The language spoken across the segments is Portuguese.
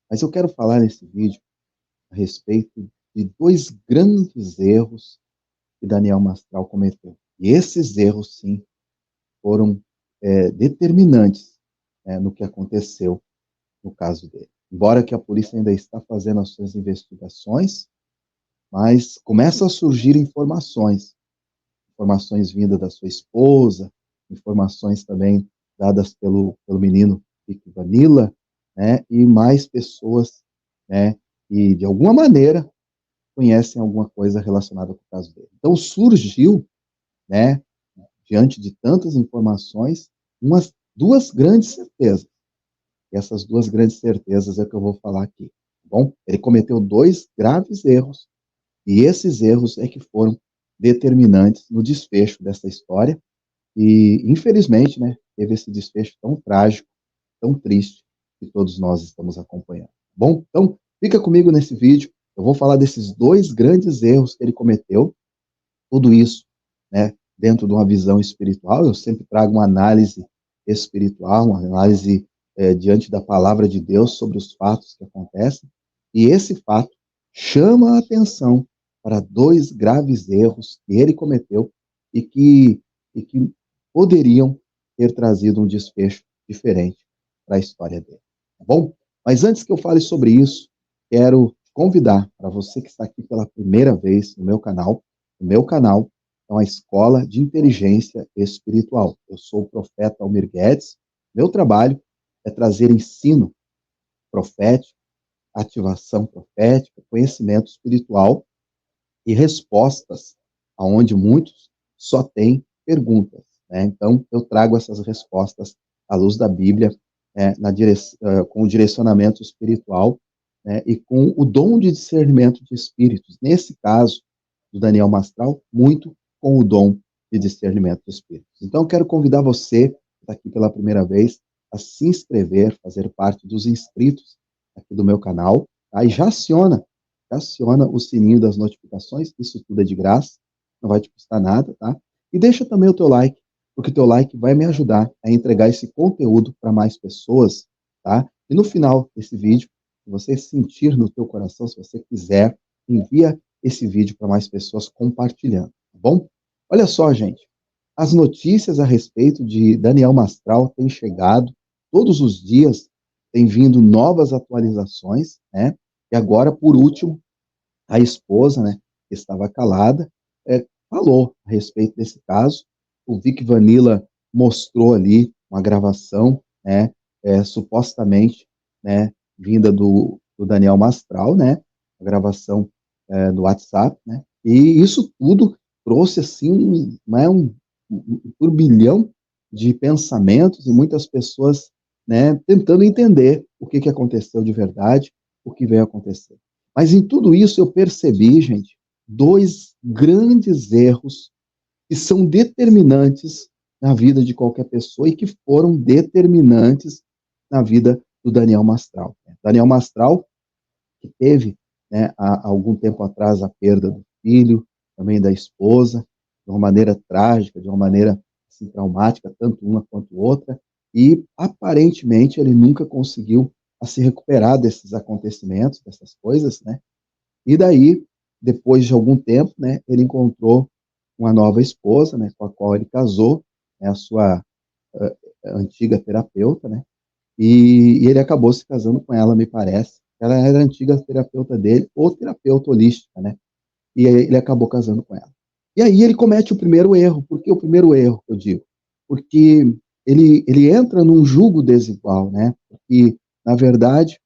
Mas eu quero falar nesse vídeo a respeito de dois grandes erros que Daniel Mastral cometeu. E esses erros, sim, foram determinantes, no que aconteceu no caso dele. Embora que a polícia ainda está fazendo as suas investigações, mas começam a surgir informações vindas da sua esposa, informações também dadas pelo menino Vic Vanilla, né, e mais pessoas, né, que de alguma maneira conhecem alguma coisa relacionada com o caso dele. Então surgiu, né, diante de tantas informações, duas grandes certezas. E essas duas grandes certezas é que eu vou falar aqui. Tá bom? Ele cometeu dois graves erros, e esses erros é que foram determinantes no desfecho dessa história, e infelizmente, né, teve esse desfecho tão trágico, tão triste, que todos nós estamos acompanhando. Tá bom? Então, fica comigo nesse vídeo, eu vou falar desses dois grandes erros que ele cometeu, tudo isso, né, dentro de uma visão espiritual. Eu sempre trago uma análise espiritual, uma análise diante da palavra de Deus sobre os fatos que acontecem, e esse fato chama a atenção para dois graves erros que ele cometeu e que poderiam ter trazido um desfecho diferente para a história dele, tá bom? Mas antes que eu fale sobre isso, quero convidar para você que está aqui pela primeira vez no meu canal. O meu canal é uma escola de inteligência espiritual. Eu sou o profeta Almir Guedes. Meu trabalho é trazer ensino profético, ativação profética, conhecimento espiritual e respostas aonde muitos só têm perguntas, né? Então, eu trago essas respostas à luz da Bíblia, com o direcionamento espiritual, né, e com o dom de discernimento de espíritos. Nesse caso, do Daniel Mastral, muito com o dom de discernimento de espíritos. Então, eu quero convidar você, que está aqui pela primeira vez, a se inscrever, fazer parte dos inscritos aqui do meu canal, tá? E já aciona o sininho das notificações, isso tudo é de graça, não vai te custar nada, tá? E deixa também o teu like, porque o teu like vai me ajudar a entregar esse conteúdo para mais pessoas, tá? E no final desse vídeo, se você sentir no teu coração, se você quiser, envia esse vídeo para mais pessoas compartilhando, tá bom? Olha só, gente, as notícias a respeito de Daniel Mastral têm chegado todos os dias, tem vindo novas atualizações, né? E agora, por último, a esposa, né, que estava calada, falou a respeito desse caso. O Vic Vanilla mostrou ali uma gravação, né, supostamente, né, vinda do Daniel Mastral, né, a gravação do WhatsApp, né, e isso tudo trouxe assim um turbilhão de pensamentos e muitas pessoas, né, tentando entender o que aconteceu de verdade, o que veio acontecer. Mas em tudo isso eu percebi, gente, dois grandes erros que são determinantes na vida de qualquer pessoa e que foram determinantes na vida do Daniel Mastral. Daniel Mastral, que teve, né, há algum tempo atrás, a perda do filho, também da esposa, de uma maneira trágica, de uma maneira assim, traumática, tanto uma quanto outra, e aparentemente ele nunca conseguiu se recuperar desses acontecimentos, dessas coisas, né? E daí, depois de algum tempo, né, ele encontrou uma nova esposa, né, com a qual ele casou, né, a sua antiga terapeuta, né, e ele acabou se casando com ela, me parece. Ela era a antiga terapeuta dele, ou terapeuta holística, né? E aí ele acabou casando com ela. E aí ele comete o primeiro erro. Por que o primeiro erro, eu digo? Porque ele entra num jugo desigual, né? Porque, na verdade,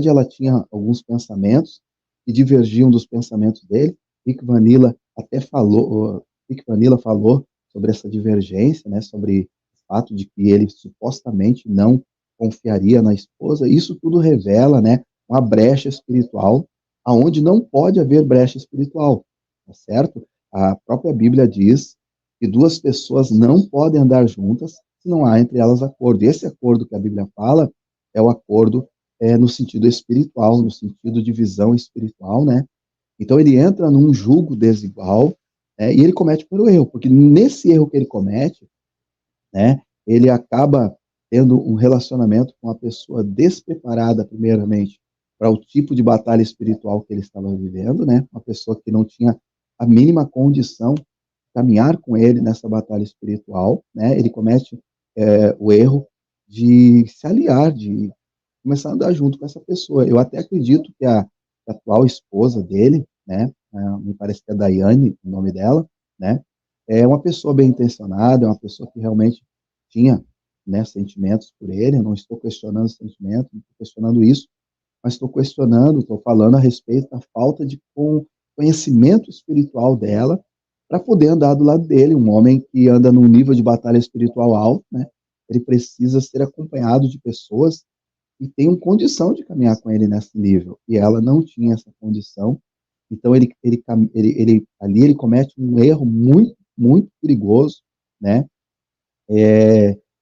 ela tinha alguns pensamentos que divergiam dos pensamentos dele. Rick Vanilla falou sobre essa divergência, né, sobre o fato de que ele supostamente não confiaria na esposa. Isso tudo revela, né, uma brecha espiritual, aonde não pode haver brecha espiritual, tá certo? A própria Bíblia diz que duas pessoas não podem andar juntas se não há entre elas acordo. E esse acordo que a Bíblia fala é o acordo no sentido espiritual, no sentido de visão espiritual, né? Então ele entra num julgo desigual, e ele comete o erro, porque nesse erro que ele comete, né, ele acaba tendo um relacionamento com uma pessoa despreparada, primeiramente, para o tipo de batalha espiritual que ele estava vivendo, né? Uma pessoa que não tinha a mínima condição de caminhar com ele nessa batalha espiritual, né? Ele comete o erro de se aliar, de começar a andar junto com essa pessoa. Eu até acredito que a atual esposa dele, né? Me parece que é Daiane, o nome dela, né? É uma pessoa bem intencionada, é uma pessoa que realmente tinha, né, sentimentos por ele. Eu não estou questionando os sentimentos, não estou questionando isso, mas estou questionando, estou falando a respeito da falta de conhecimento espiritual dela para poder andar do lado dele. Um homem que anda num nível de batalha espiritual alto, né? Ele precisa ser acompanhado de pessoas que tenham condição de caminhar com ele nesse nível. E ela não tinha essa condição. Então ali ele comete um erro muito, muito perigoso, né?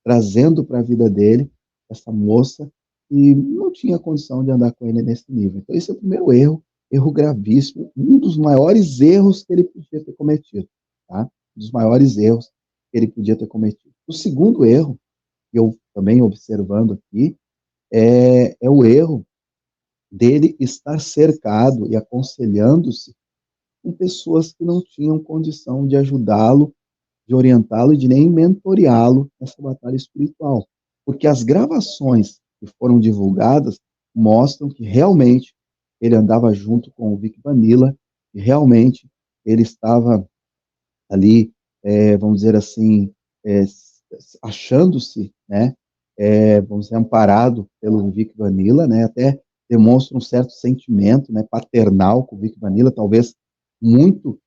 Trazendo para a vida dele essa moça que não tinha condição de andar com ele nesse nível. Então, esse é o primeiro erro, erro gravíssimo, um dos maiores erros que ele podia ter cometido, tá? Um dos maiores erros que ele podia ter cometido. O segundo erro, que eu também observando aqui, é o erro dele estar cercado e aconselhando-se com pessoas que não tinham condição de ajudá-lo, de orientá-lo e de nem mentoreá-lo nessa batalha espiritual. Porque as gravações que foram divulgadas mostram que realmente ele andava junto com o Vic Vanilla e realmente ele estava ali, vamos dizer assim, é, achando-se, né, vamos dizer, amparado pelo Vic Vanilla, né, até demonstra um certo sentimento, né, paternal com o Vic Vanilla, talvez muito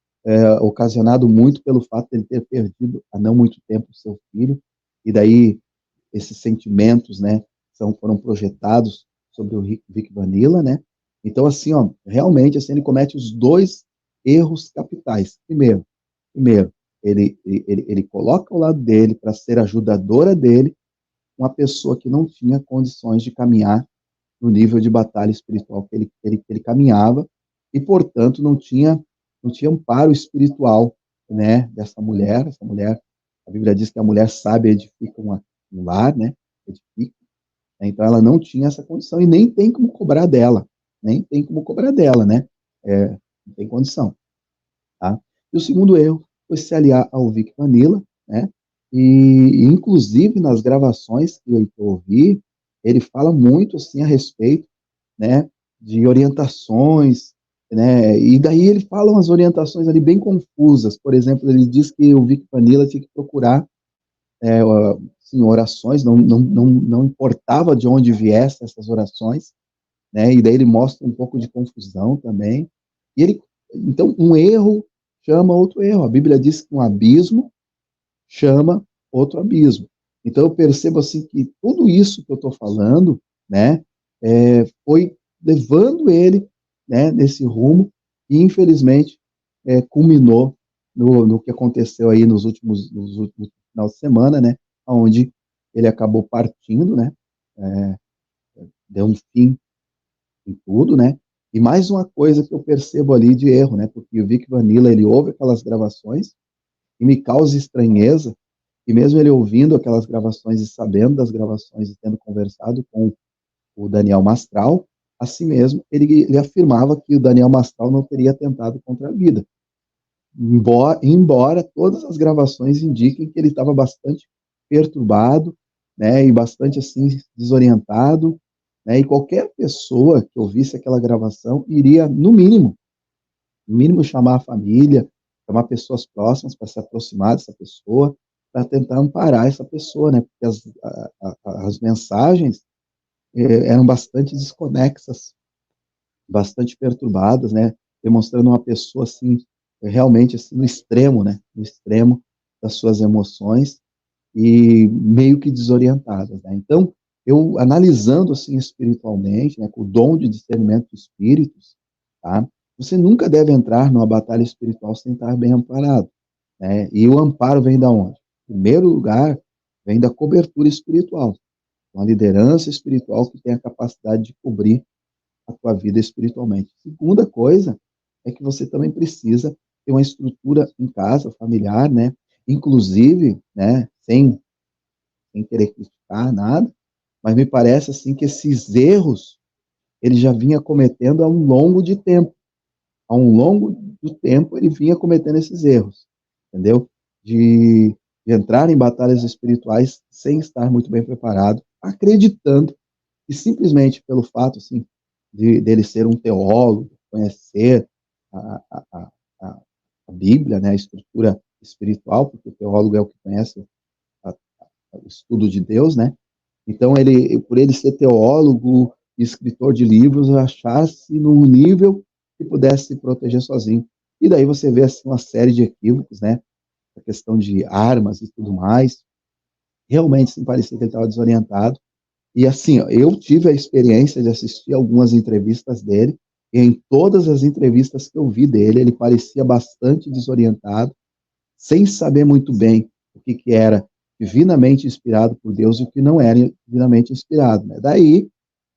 ocasionado muito pelo fato de ele ter perdido há não muito tempo seu filho, e daí esses sentimentos, né, foram projetados sobre o Vic Vanilla, né. Então, assim, ó, realmente, assim, ele comete os dois erros capitais. Primeiro, ele coloca ao lado dele para ser ajudadora dele uma pessoa que não tinha condições de caminhar no nível de batalha espiritual que ele caminhava e, portanto, não tinha amparo espiritual, né, dessa mulher. Essa mulher, a Bíblia diz que a mulher sábia edifica um lar, né, edifica. Então, ela não tinha essa condição e nem tem como cobrar dela, nem tem como cobrar dela, né, não tem condição. Tá? E o segundo erro foi se aliar ao Vic Vanilla, né? E inclusive nas gravações que eu ouvi, ele fala muito assim a respeito, né, de orientações, né? E daí ele fala umas orientações ali bem confusas. Por exemplo, ele diz que o Vic Vanilla tinha que procurar assim, orações, não importava de onde viessem essas orações, né? E daí ele mostra um pouco de confusão também. E então, um erro chama outro erro. A Bíblia diz que um abismo chama outro abismo. Então, eu percebo assim que tudo isso que eu estou falando, né, foi levando ele, né, nesse rumo e, infelizmente, culminou no que aconteceu aí nos últimos final de semana, né, onde ele acabou partindo, né, é, deu um fim em tudo, né? E mais uma coisa que eu percebo ali de erro, né? Porque o Vic Vanilla, ele ouve aquelas gravações e me causa estranheza, e mesmo ele ouvindo aquelas gravações e sabendo das gravações e tendo conversado com o Daniel Mastral, assim mesmo, ele afirmava que o Daniel Mastral não teria atentado contra a vida. Embora todas as gravações indiquem que ele estava bastante perturbado, né, e bastante assim desorientado, né, e qualquer pessoa que ouvisse aquela gravação iria, no mínimo chamar a família, chamar pessoas próximas para se aproximar dessa pessoa, para tentar amparar essa pessoa, né, porque as mensagens eram bastante desconexas, bastante perturbadas, né, demonstrando uma pessoa assim realmente assim no extremo, né, no extremo das suas emoções e meio que desorientadas, né? Então, eu analisando assim espiritualmente, né, com o dom de discernimento de espíritos, tá? Você nunca deve entrar numa batalha espiritual sem estar bem amparado, né? E o amparo vem da onde? Em primeiro lugar, vem da cobertura espiritual, uma liderança espiritual que tem a capacidade de cobrir a tua vida espiritualmente. Segunda coisa é que você também precisa ter uma estrutura em casa, familiar, né? Inclusive, né, sem querer criticar, nada, mas me parece assim que esses erros ele já vinha cometendo há um longo de tempo. Ao longo do tempo ele vinha cometendo esses erros, entendeu? De entrar em batalhas espirituais sem estar muito bem preparado, acreditando que simplesmente pelo fato, assim, dele ser um teólogo, conhecer a, a, a, a a Bíblia, né, a estrutura espiritual, porque o teólogo é o que conhece a, o estudo de Deus, né? Então, ele, por ele ser teólogo, escritor de livros, achasse num nível que pudesse se proteger sozinho. E daí você vê assim, uma série de equívocos, né? A questão de armas e tudo mais. Realmente, sim, parecia que ele estava desorientado. E assim, ó, eu tive a experiência de assistir algumas entrevistas dele, e em todas as entrevistas que eu vi dele, ele parecia bastante desorientado, sem saber muito bem o que, que era divinamente inspirado por Deus e o que não era divinamente inspirado. Né? Daí,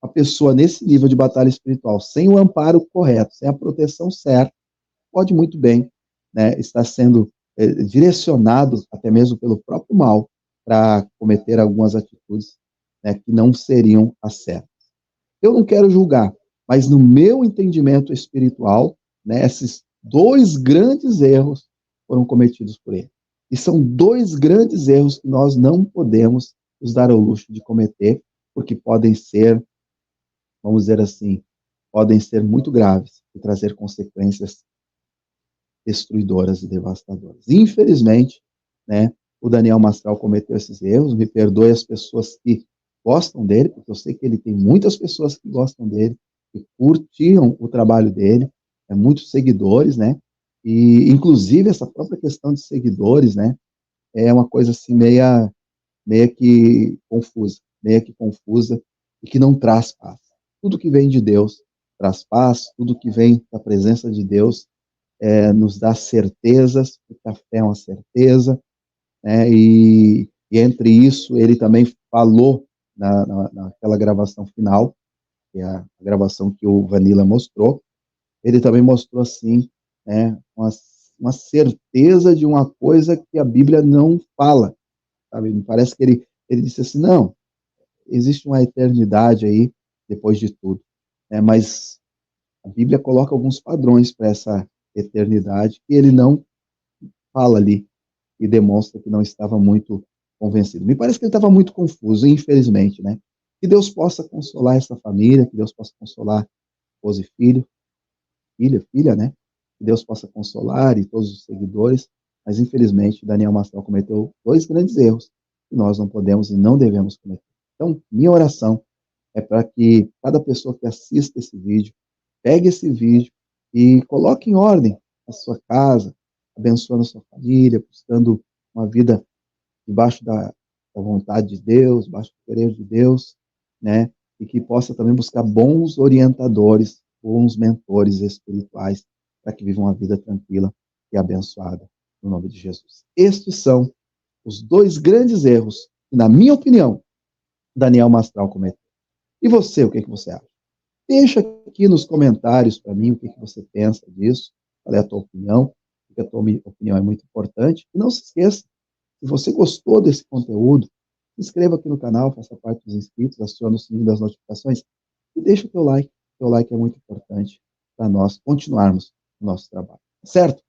a pessoa nesse nível de batalha espiritual, sem o amparo correto, sem a proteção certa, pode muito bem, né, estar sendo direcionado até mesmo pelo próprio mal para cometer algumas atitudes, né, que não seriam as certas. Eu não quero julgar, mas no meu entendimento espiritual, né, esses dois grandes erros foram cometidos por ele. E são dois grandes erros que nós não podemos nos dar ao luxo de cometer, porque podem ser, vamos dizer assim, podem ser muito graves e trazer consequências destruidoras e devastadoras. Infelizmente, né, o Daniel Mastral cometeu esses erros, me perdoe as pessoas que gostam dele, porque eu sei que ele tem muitas pessoas que gostam dele, que curtiam o trabalho dele, muitos seguidores, né, e inclusive essa própria questão de seguidores, né, é uma coisa assim meia que confusa e que não traz paz. Tudo que vem de Deus traz paz, tudo que vem da presença de Deus nos dá certezas, porque a fé é uma certeza, né, e entre isso ele também falou naquela gravação final, que é a gravação que o Vanilla mostrou, ele também mostrou assim, né, uma certeza de uma coisa que a Bíblia não fala, sabe? Me parece que ele disse assim, não, existe uma eternidade aí depois de tudo, né, mas a Bíblia coloca alguns padrões para essa eternidade que ele não fala ali e demonstra que não estava muito convencido. Me parece que ele estava muito confuso, infelizmente, né? Que Deus possa consolar essa família, que Deus possa consolar esposa e filho, filha, né? Que Deus possa consolar e todos os seguidores, mas infelizmente Daniel Mastral cometeu dois grandes erros que nós não podemos e não devemos cometer. Então, minha oração é para que cada pessoa que assista esse vídeo, pegue esse vídeo e coloque em ordem a sua casa, abençoando a sua família, buscando uma vida debaixo da vontade de Deus, debaixo do querer de Deus, né? E que possa também buscar bons orientadores, bons mentores espirituais, para que vivam uma vida tranquila e abençoada, no nome de Jesus. Estes são os dois grandes erros que, na minha opinião, Daniel Mastral cometeu. E você, o que você acha? Deixa aqui nos comentários para mim o que você pensa disso, qual é a tua opinião, porque a tua opinião é muito importante. E não se esqueça, se você gostou desse conteúdo, se inscreva aqui no canal, faça parte dos inscritos, acione o sininho das notificações e deixa o teu like. O teu like é muito importante para nós continuarmos o nosso trabalho. Certo?